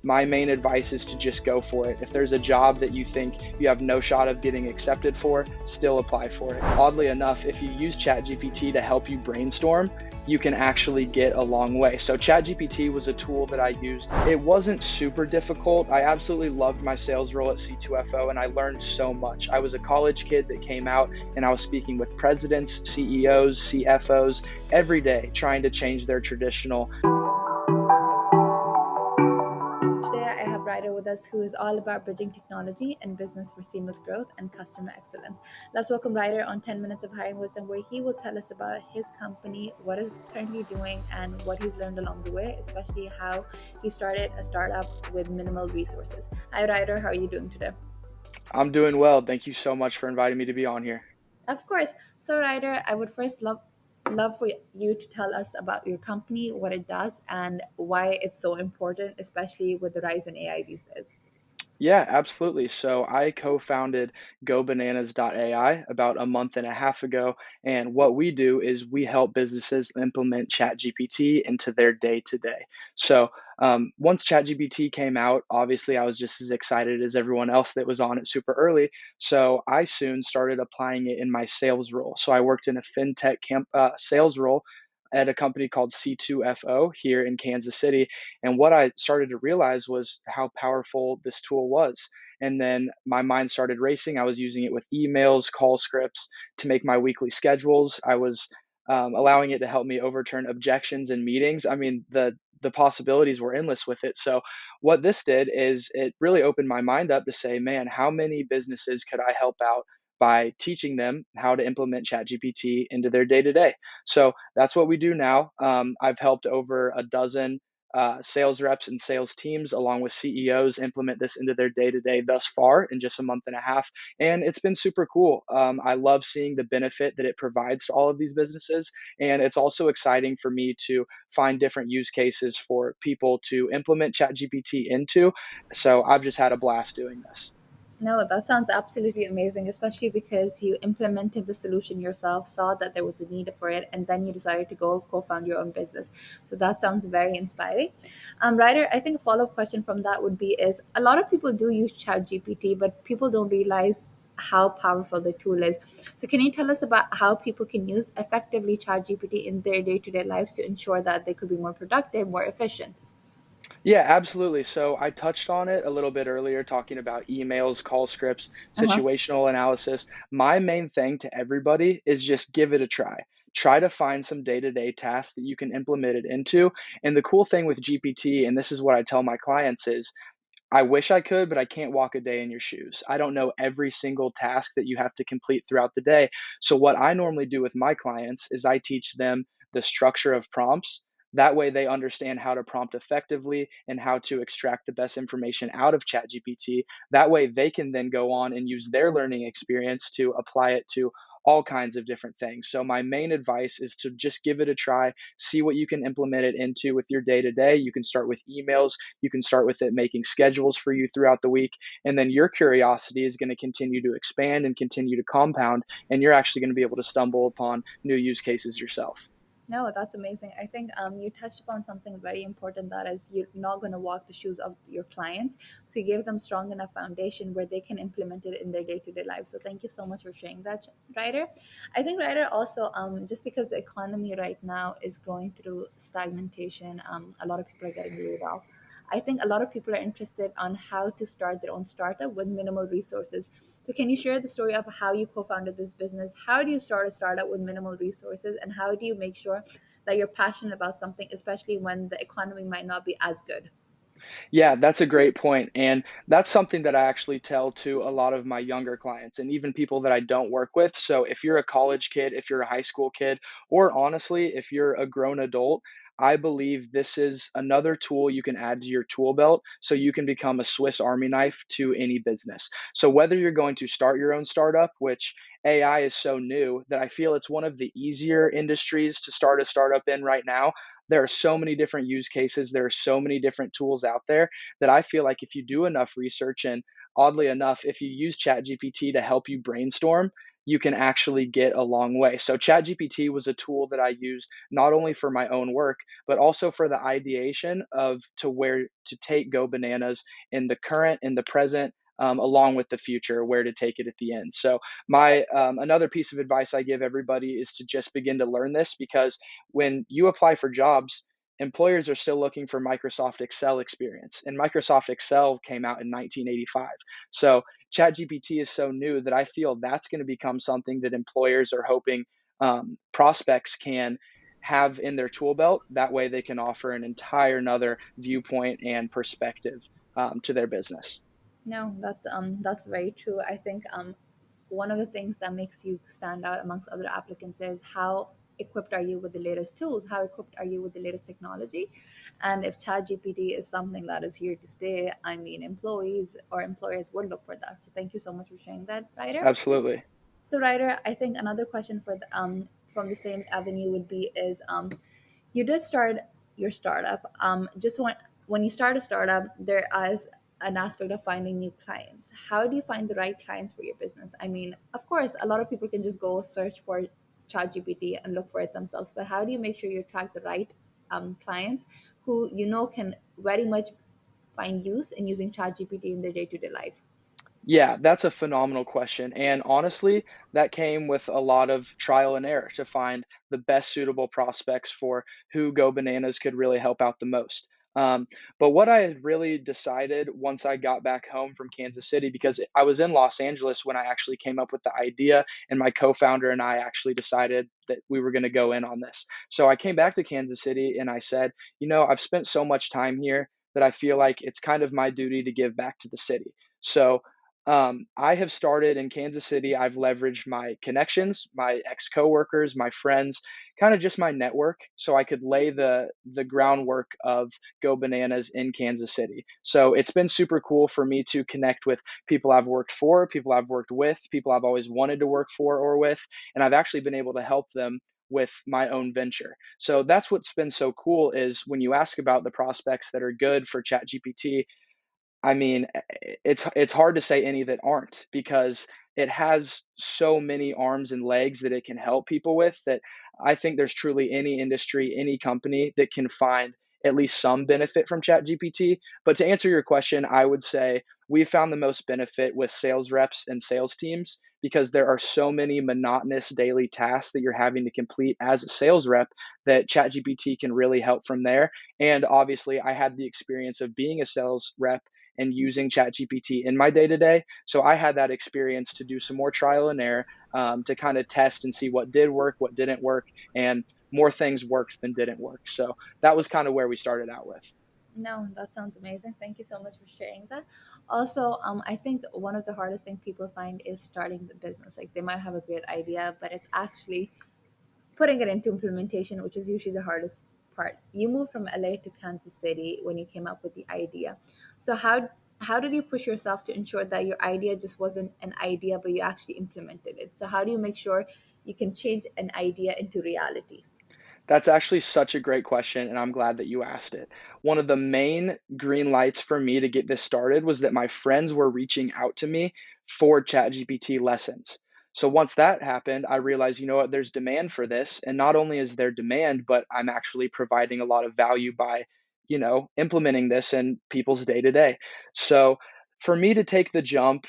my main advice is to just go for it. If there's a job that you think you have no shot of getting accepted for, still apply for it. Oddly enough, if you use Chat GPT to help you brainstorm, you can actually get a long way. So Chat GPT was a tool that I used. It wasn't super difficult. I absolutely loved my sales role at C2FO, and I learned so much. I was a college kid that came out and I was speaking with presidents, CEOs, CFOs every day, trying to change their traditional. Today, I have Ryder with us who is all about bridging technology and business for seamless growth and customer excellence. Let's welcome Ryder on 10 Minutes of Hiring Wisdom, where he will tell us about his company, what it's currently doing, and what he's learned along the way, especially how he started a startup with minimal resources. Hi, Ryder. How are you doing today? I'm doing well. Thank you so much for inviting me to be on here. Of course. So, Ryder, I would first love for you to tell us about your company, what it does, and why it's so important, especially with the rise in AI these days. Yeah, absolutely. So I co-founded GoBananas.ai about a month and a half ago. And what we do is we help businesses implement Chat GPT into their day to day. So once Chat GPT came out, obviously I was just as excited as everyone else that was on it super early. So I soon started applying it in my sales role. So I worked in a fintech sales role at a company called C2FO here in Kansas City. And what I started to realize was how powerful this tool was. And then my mind started racing. I was using it with emails, call scripts to make my weekly schedules. I was allowing it to help me overturn objections in meetings. I mean, the possibilities were endless with it. So what this did is it really opened my mind up to say, man, how many businesses could I help out by teaching them how to implement ChatGPT into their day to day? So that's what we do now. I've helped over a dozen sales reps and sales teams, along with CEOs, implement this into their day to day thus far in just a month and a half. And it's been super cool. I love seeing the benefit that it provides to all of these businesses. And it's also exciting for me to find different use cases for people to implement ChatGPT into. So I've just had a blast doing this. No, that sounds absolutely amazing, especially because you implemented the solution yourself, saw that there was a need for it, and then you decided to go co-found your own business. So that sounds very inspiring. Ryder, I think a follow-up question from that would be is a lot of people do use Chat GPT, but people don't realize how powerful the tool is. So can you tell us about how people can use effectively Chat GPT in their day-to-day lives to ensure that they could be more productive, more efficient? Yeah, absolutely. So I touched on it a little bit earlier, talking about emails, call scripts, Uh-huh. situational analysis. My main thing to everybody is just give it a try. Try to find some day to day tasks that you can implement it into. And the cool thing with GPT, and this is what I tell my clients, is I wish I could, but I can't walk a day in your shoes. I don't know every single task that you have to complete throughout the day. So, what I normally do with my clients is I teach them the structure of prompts. That way, they understand how to prompt effectively and how to extract the best information out of ChatGPT. That way, they can then go on and use their learning experience to apply it to all kinds of different things. So, my main advice is to just give it a try, see what you can implement it into with your day to day. You can start with emails, you can start with it making schedules for you throughout the week. And then your curiosity is going to continue to expand and continue to compound. And you're actually going to be able to stumble upon new use cases yourself. No, that's amazing. I think you touched upon something very important, that is you're not going to walk the shoes of your clients. So you give them strong enough foundation where they can implement it in their day-to-day life. So thank you so much for sharing that, Ryder. I think Ryder also, just because the economy right now is going through stagnation, a lot of people are getting laid off. I think a lot of people are interested on how to start their own startup with minimal resources. So can you share the story of how you co-founded this business? How do you start a startup with minimal resources, and how do you make sure that you're passionate about something, especially when the economy might not be as good? Yeah, that's a great point. And that's something that I actually tell to a lot of my younger clients and even people that I don't work with. So if you're a college kid, if you're a high school kid, or honestly, if you're a grown adult, I believe this is another tool you can add to your tool belt so you can become a Swiss Army knife to any business. So whether you're going to start your own startup, which AI is so new that I feel it's one of the easier industries to start a startup in right now. There are so many different use cases. There are so many different tools out there that I feel like if you do enough research, and oddly enough, if you use ChatGPT to help you brainstorm, you can actually get a long way. So ChatGPT was a tool that I used not only for my own work, but also for the ideation of to where to take Go Bananas in the current, in the present, along with the future, where to take it at the end. So my another piece of advice I give everybody is to just begin to learn this, because when you apply for jobs, employers are still looking for Microsoft Excel experience, and Microsoft Excel came out in 1985. So ChatGPT is so new that I feel that's going to become something that employers are hoping prospects can have in their tool belt. That way, they can offer an entire another viewpoint and perspective to their business. No, that's very true. I think one of the things that makes you stand out amongst other applicants is how equipped are you with the latest tools, how equipped are you with the latest technology. And if ChatGPT is something that is here to stay, I mean, employees or employers would look for that. So thank you so much for sharing that, Ryder. Absolutely. So, Ryder, I think another question for the from the same avenue would be is you did start your startup. Just when you start a startup, there is an aspect of finding new clients. How do you find the right clients for your business? I mean, of course, a lot of people can just go search for ChatGPT and look for it themselves, but how do you make sure you attract the right clients who you know can very much find use in using ChatGPT in their day-to-day life? Yeah, that's a phenomenal question. And honestly, that came with a lot of trial and error to find the best suitable prospects for who Go Bananas could really help out the most. But what I had really decided once I got back home from Kansas City, because I was in Los Angeles when I actually came up with the idea, and my co founder and I actually decided that we were going to go in on this. So I came back to Kansas City and I said, I've spent so much time here that I feel like it's kind of my duty to give back to the city. So I have started in Kansas City. I've leveraged my connections, my ex coworkers, my friends, kind of just my network, so I could lay the groundwork of Go Bananas in Kansas City. So it's been super cool for me to connect with people I've worked for, people I've worked with, people I've always wanted to work for or with, and I've actually been able to help them with my own venture. So that's what's been so cool is when you ask about the prospects that are good for ChatGPT. I mean, it's hard to say any that aren't, because it has so many arms and legs that it can help people with, that I think there's truly any industry, any company that can find at least some benefit from ChatGPT. But to answer your question, I would say we found the most benefit with sales reps and sales teams, because there are so many monotonous daily tasks that you're having to complete as a sales rep that ChatGPT can really help from there. And obviously, I had the experience of being a sales rep and using ChatGPT in my day to day. So I had that experience to do some more trial and error, to kind of test and see what did work, what didn't work, and more things worked than didn't work. So that was kind of where we started out with. No, that sounds amazing. Thank you so much for sharing that. Also, I think one of the hardest thing people find is starting the business. Like they might have a great idea, but it's actually putting it into implementation, which is usually the hardest part. You moved from LA to Kansas City when you came up with the idea. So how did you push yourself to ensure that your idea just wasn't an idea, but you actually implemented it? So how do you make sure you can change an idea into reality? That's actually such a great question, and I'm glad that you asked it. One of the main green lights for me to get this started was that my friends were reaching out to me for ChatGPT lessons. So once that happened, I realized, what, there's demand for this. And not only is there demand, but I'm actually providing a lot of value by, implementing this in people's day to day. So for me to take the jump,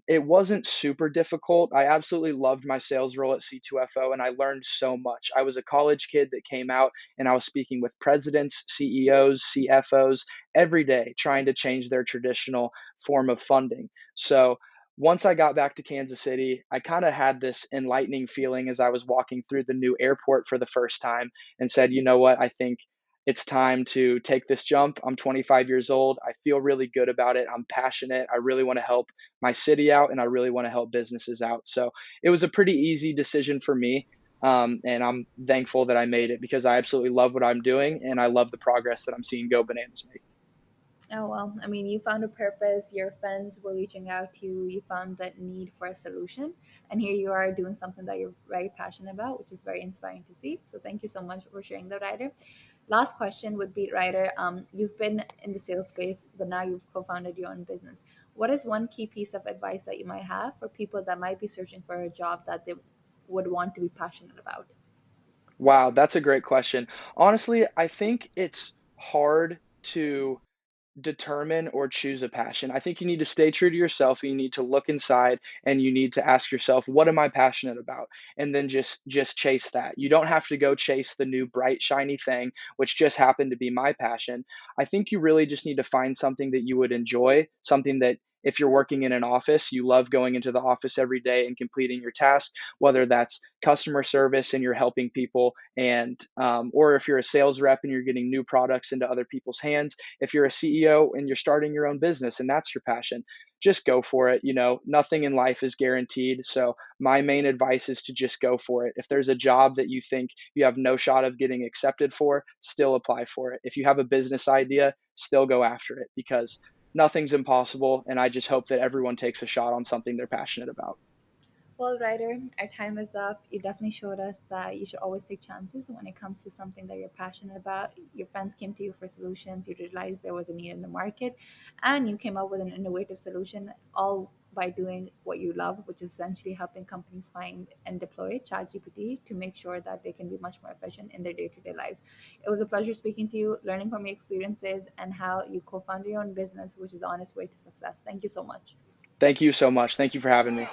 it wasn't super difficult. I absolutely loved my sales role at C2FO, and I learned so much. I was a college kid that came out and I was speaking with presidents, CEOs, CFOs every day, trying to change their traditional form of funding. So once I got back to Kansas City, I kind of had this enlightening feeling as I was walking through the new airport for the first time and said, you know what, I think it's time to take this jump. I'm 25 years old. I feel really good about it. I'm passionate. I really want to help my city out, and I really want to help businesses out. So it was a pretty easy decision for me. And I'm thankful that I made it, because I absolutely love what I'm doing and I love the progress that I'm seeing Go Bananas make. Oh, well, I mean, you found a purpose, your friends were reaching out to you, you found that need for a solution, and here you are doing something that you're very passionate about, which is very inspiring to see. So, thank you so much for sharing that, Ryder. Last question would be, Ryder, you've been in the sales space, but now you've co-founded your own business. What is one key piece of advice that you might have for people that might be searching for a job that they would want to be passionate about? Wow, that's a great question. Honestly, I think it's hard to determine or choose a passion. I think you need to stay true to yourself. You need to look inside and you need to ask yourself, what am I passionate about? And then just chase that. You don't have to go chase the new bright shiny thing, which just happened to be my passion. I think you really just need to find something that you would enjoy, something that if you're working in an office, you love going into the office every day and completing your task, whether that's customer service and you're helping people, and or if you're a sales rep and you're getting new products into other people's hands, if you're a CEO and you're starting your own business and that's your passion, just go for it. You know, nothing in life is guaranteed. So my main advice is to just go for it. If there's a job that you think you have no shot of getting accepted for, still apply for it. If you have a business idea, still go after it because nothing's impossible. And I just hope that everyone takes a shot on something they're passionate about. Well, Ryder, our time is up. You definitely showed us that you should always take chances when it comes to something that you're passionate about. Your friends came to you for solutions, you realized there was a need in the market, and you came up with an innovative solution, all by doing what you love, which is essentially helping companies find and deploy ChatGPT to make sure that they can be much more efficient in their day to day lives. It was a pleasure speaking to you, learning from your experiences, and how you co founded your own business, which is on its way to success. Thank you so much. Thank you so much. Thank you for having me.